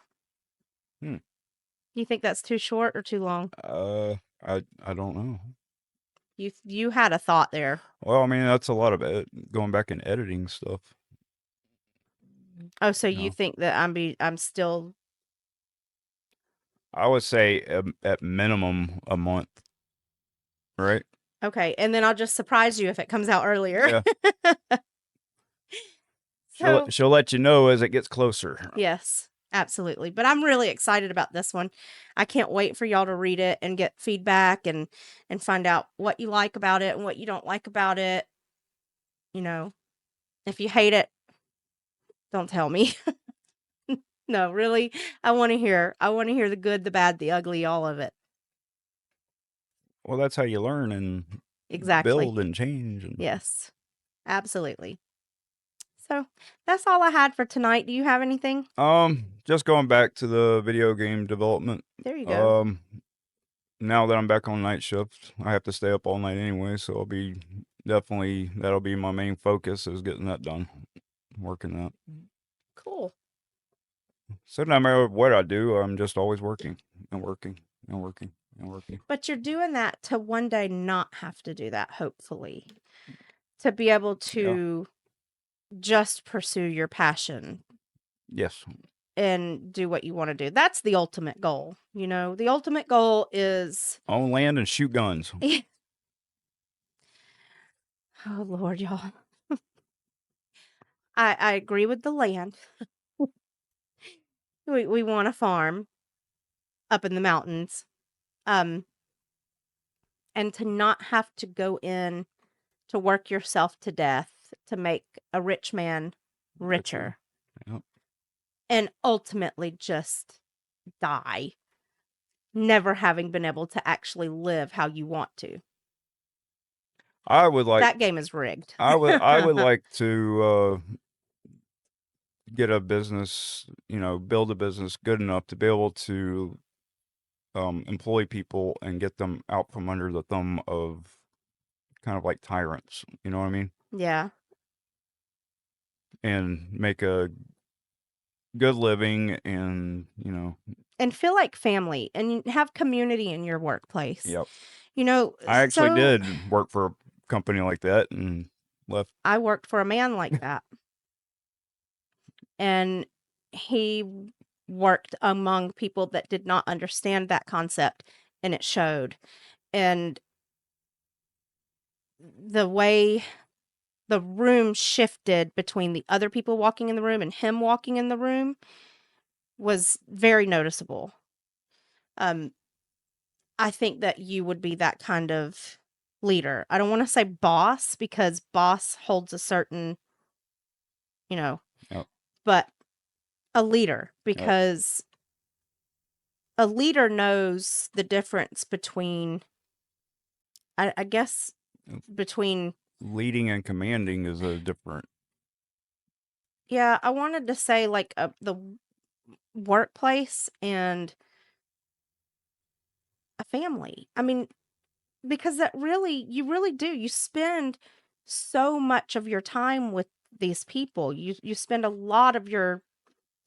[SPEAKER 2] Hmm.
[SPEAKER 1] You think that's too short or too long?
[SPEAKER 2] I don't know.
[SPEAKER 1] You had a thought there.
[SPEAKER 2] Well, I mean, that's a lot of it, going back and editing stuff.
[SPEAKER 1] Oh, so you think that I'm still...
[SPEAKER 2] I would say at minimum a month, right?
[SPEAKER 1] Okay, and then I'll just surprise you if it comes out earlier.
[SPEAKER 2] Yeah. She'll let you know as it gets closer.
[SPEAKER 1] Yes, absolutely. But I'm really excited about this one. I can't wait for y'all to read it and get feedback and find out what you like about it and what you don't like about it. If you hate it, don't tell me. No, really, I want to hear the good, the bad, the ugly, all of it.
[SPEAKER 2] Well, that's how you learn and
[SPEAKER 1] Exactly.
[SPEAKER 2] build and change.
[SPEAKER 1] Yes, Absolutely. So that's all I had for tonight. Do you have anything?
[SPEAKER 2] Just going back to the video game development.
[SPEAKER 1] There you go.
[SPEAKER 2] Um, Now that I'm back on night shift, I have to stay up all night anyway, so that'll be my main focus is getting that done, working that.
[SPEAKER 1] Cool.
[SPEAKER 2] So no matter what I do, I'm just always working and working and working and working.
[SPEAKER 1] But you're doing that to one day not have to do that, hopefully. To be able
[SPEAKER 2] Yeah.
[SPEAKER 1] to just pursue your passion
[SPEAKER 2] Yes.
[SPEAKER 1] and do what you want to do. That's the ultimate goal. The ultimate goal is
[SPEAKER 2] Own land and shoot guns.
[SPEAKER 1] oh Lord, y'all. I agree with the land. We want a farm up in the mountains. Um and to not have to go in to work yourself to death to make a rich man richer
[SPEAKER 2] Yep.
[SPEAKER 1] and ultimately just die, never having been able to actually live how you want to.
[SPEAKER 2] I would like
[SPEAKER 1] That game is rigged.
[SPEAKER 2] I would like to get a business, build a business good enough to be able to employ people and get them out from under the thumb of kind of like tyrants. You know what I mean?
[SPEAKER 1] Yeah.
[SPEAKER 2] And make a good living and,
[SPEAKER 1] And feel like family and have community in your workplace.
[SPEAKER 2] yep. I actually
[SPEAKER 1] So
[SPEAKER 2] did work for a company like that and left.
[SPEAKER 1] I worked for a man like that. And he worked among people that did not understand that concept, and it showed. And the way the room shifted between the other people walking in the room and him walking in the room was very noticeable. Um, I think that you would be that kind of leader. I don't want to say boss because boss holds a certain, you know,
[SPEAKER 2] Yep.
[SPEAKER 1] but a leader
[SPEAKER 2] Yep.
[SPEAKER 1] because a leader knows the difference between, I guess, between,
[SPEAKER 2] Leading and commanding is a different.
[SPEAKER 1] yeah, I wanted to say like the workplace and a family. I mean, because you really do. You spend so much of your time with these people. You spend a lot of your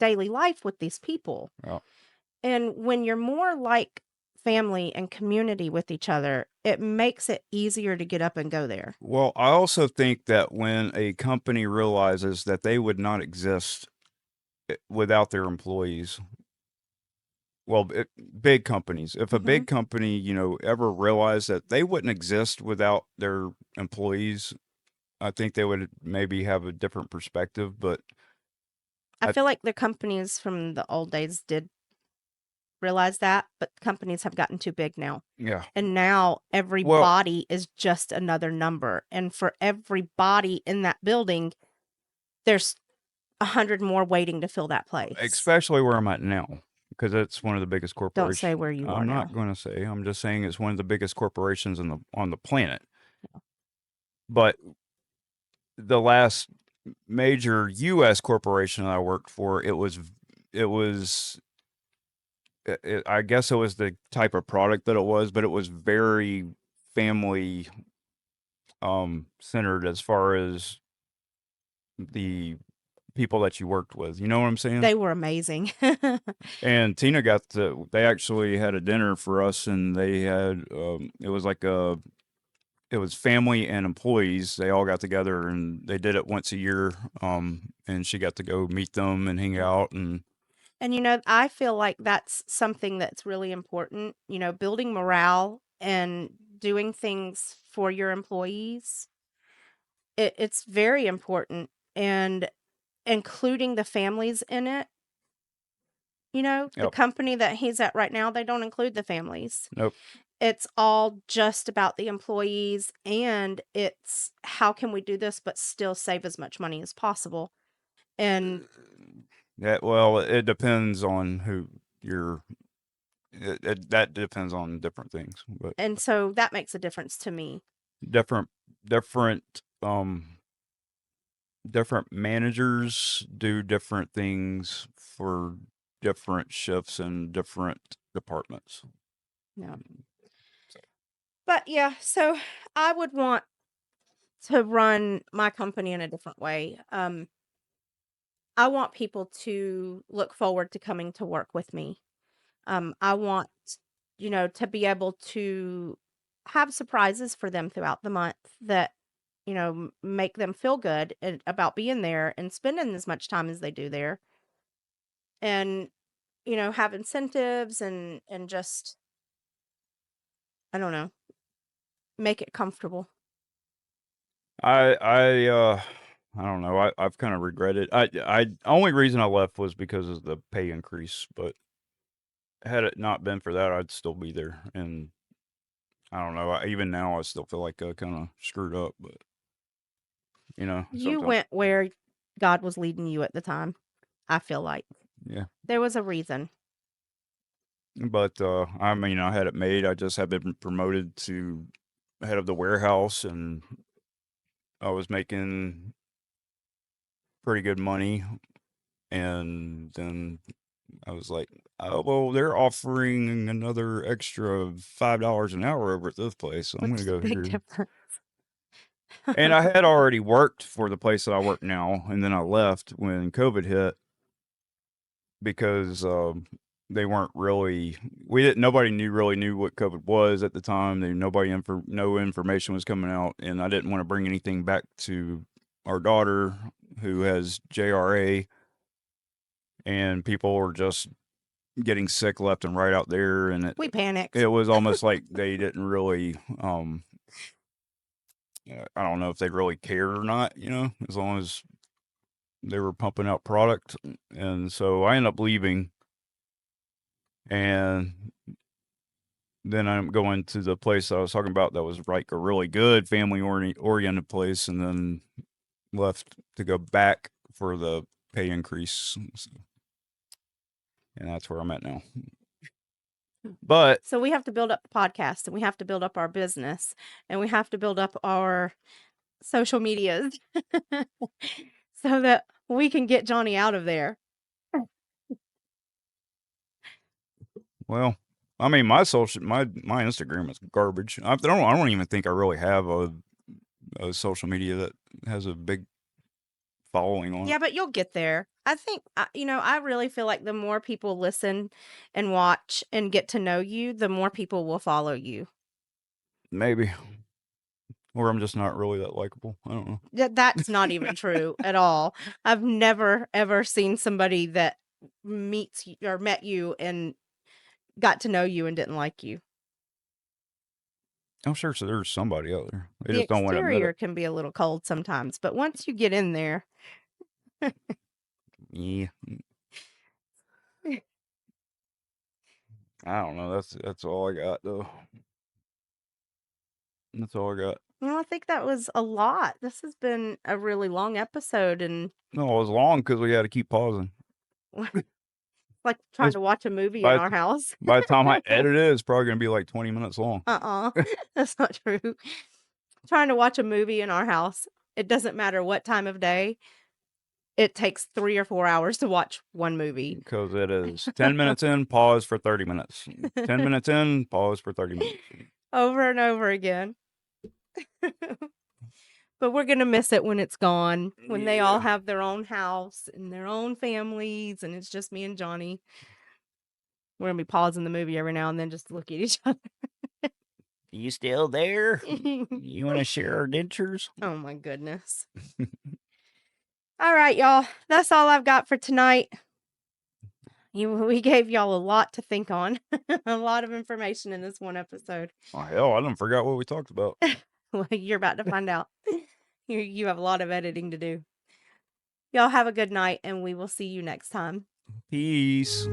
[SPEAKER 1] daily life with these people.
[SPEAKER 2] Yep.
[SPEAKER 1] And when you're more like family and community with each other, it makes it easier to get up and go there.
[SPEAKER 2] Well, I also think that when a company realizes that they would not exist without their employees, well, big companies, if a
[SPEAKER 1] Mhm.
[SPEAKER 2] big company, ever realized that they wouldn't exist without their employees, I think they would maybe have a different perspective. But
[SPEAKER 1] I
[SPEAKER 2] I,
[SPEAKER 1] feel like the companies from the old days did realize that, but companies have gotten too big now.
[SPEAKER 2] yeah,
[SPEAKER 1] And now every
[SPEAKER 2] well,
[SPEAKER 1] body is just another number. And for every body in that building, there's 100 more waiting to fill that place.
[SPEAKER 2] especially where I'm at now, because it's one of the biggest
[SPEAKER 1] Don't say
[SPEAKER 2] corporations.
[SPEAKER 1] where you are
[SPEAKER 2] I'm not
[SPEAKER 1] now.
[SPEAKER 2] going to say. I'm just saying it's one of the biggest corporations on the planet. But the last major U.S. corporation I worked for, it was I guess it was the type of product that it was, but it was very family centered as far as the people that you worked with. You know what I'm saying?
[SPEAKER 1] They were amazing.
[SPEAKER 2] And Tina they actually had a dinner for us, and they had, it was family and employees. They all got together and they did it once a year. And she got to go meet them and hang
[SPEAKER 1] Yeah.
[SPEAKER 2] out. And
[SPEAKER 1] And, I feel like that's something that's really important, building morale and doing things for your employees. It's very important and including the families in it. The
[SPEAKER 2] yep,
[SPEAKER 1] company that he's at right now, they don't include the families.
[SPEAKER 2] nope.
[SPEAKER 1] It's all just about the employees and it's how can we do this but still save as much money as possible. And
[SPEAKER 2] Well, it depends on who you're. That depends on different things, but
[SPEAKER 1] and so that makes a difference to me.
[SPEAKER 2] different, different. different managers do different things for different shifts and different departments.
[SPEAKER 1] Yeah. But yeah, so I would want to run my company in a different way. I want people to look forward to coming to work with me. I want, to be able to have surprises for them throughout the month that, make them feel good about being there and spending as much time as they do there. And, have incentives and just, I don't know, make it comfortable.
[SPEAKER 2] I don't know. I've kind of regretted. Only reason I left was because of the pay increase. But had it not been for that, I'd still be there. And I don't know. Even now, I still feel like I kind of screwed up. But
[SPEAKER 1] You
[SPEAKER 2] sometimes,
[SPEAKER 1] went where God was leading you at the time, I feel like.
[SPEAKER 2] yeah.
[SPEAKER 1] There was a reason.
[SPEAKER 2] But I mean, I had it made. I just had been promoted to head of the warehouse, and I was making pretty good money. And then I was like, oh, well, they're offering another extra $5 an hour over at this place, so I'm
[SPEAKER 1] Which
[SPEAKER 2] going to
[SPEAKER 1] is a
[SPEAKER 2] go
[SPEAKER 1] big
[SPEAKER 2] here.
[SPEAKER 1] difference.
[SPEAKER 2] And I had already worked for the place that I work now, and then I left when COVID hit because they weren't really. We didn't. Nobody really knew what COVID was at the time. No information was coming out, and I didn't want to bring anything back to our daughter who has JRA, and people were just getting sick left and right out there, and
[SPEAKER 1] We
[SPEAKER 2] it
[SPEAKER 1] panicked.
[SPEAKER 2] was almost like they didn't really I don't know if they really cared or not, as long as they were pumping out product. And so I ended up leaving, and then I'm going to the place I was talking about that was like a really good family oriented place, and then left to go back for the pay increase. And that's where I'm at now. But
[SPEAKER 1] So we have to build up the podcast and we have to build up our business and we have to build up our social medias so that we can get Johnny out of there.
[SPEAKER 2] well, I mean, my Instagram is garbage. I don't even think I really have a social media that has a big following on it.
[SPEAKER 1] Yeah, but you'll get there. I think, I really feel like the more people listen and watch and get to know you, the more people will follow you.
[SPEAKER 2] Maybe, or I'm just not really that likable. I don't know.
[SPEAKER 1] That's not even true at all. I've never, ever seen somebody that meets you or met you and got to know you and didn't like you.
[SPEAKER 2] I'm sure there's somebody out there. They
[SPEAKER 1] The
[SPEAKER 2] just don't want to admit
[SPEAKER 1] exterior
[SPEAKER 2] it.
[SPEAKER 1] can be a little cold sometimes, but once you get in there,
[SPEAKER 2] Yeah, I don't know. That's all I got though. That's all I got.
[SPEAKER 1] I think that was a lot. This has been a really long episode and
[SPEAKER 2] No, it was long because we had to keep pausing.
[SPEAKER 1] like trying
[SPEAKER 2] It's
[SPEAKER 1] to watch a movie in
[SPEAKER 2] by
[SPEAKER 1] our house.
[SPEAKER 2] by the time I edit it, it's probably gonna be like 20 minutes long.
[SPEAKER 1] That's not true. Trying to watch a movie in our house. It doesn't matter what time of day. It takes 3 or 4 hours to watch one movie.
[SPEAKER 2] Because it is 10 minutes in, pause for 30 minutes. 10 minutes in, pause for 30 minutes.
[SPEAKER 1] Over and over again. But we're gonna miss it when it's gone, when they all
[SPEAKER 2] Yeah.
[SPEAKER 1] have their own house and their own families, and it's just me and Johnny. We're gonna be pausing the movie every now and then just to look at each other.
[SPEAKER 2] You still there? You want to share our dentures?
[SPEAKER 1] Oh my goodness. All right, y'all. That's all I've got for tonight. We gave y'all a lot to think on, a lot of information in this one episode.
[SPEAKER 2] Oh, hell, I done forgot what we talked about.
[SPEAKER 1] Well, you're about to find out. You have a lot of editing to do. Y'all have a good night, and we will see you next time.
[SPEAKER 2] Peace.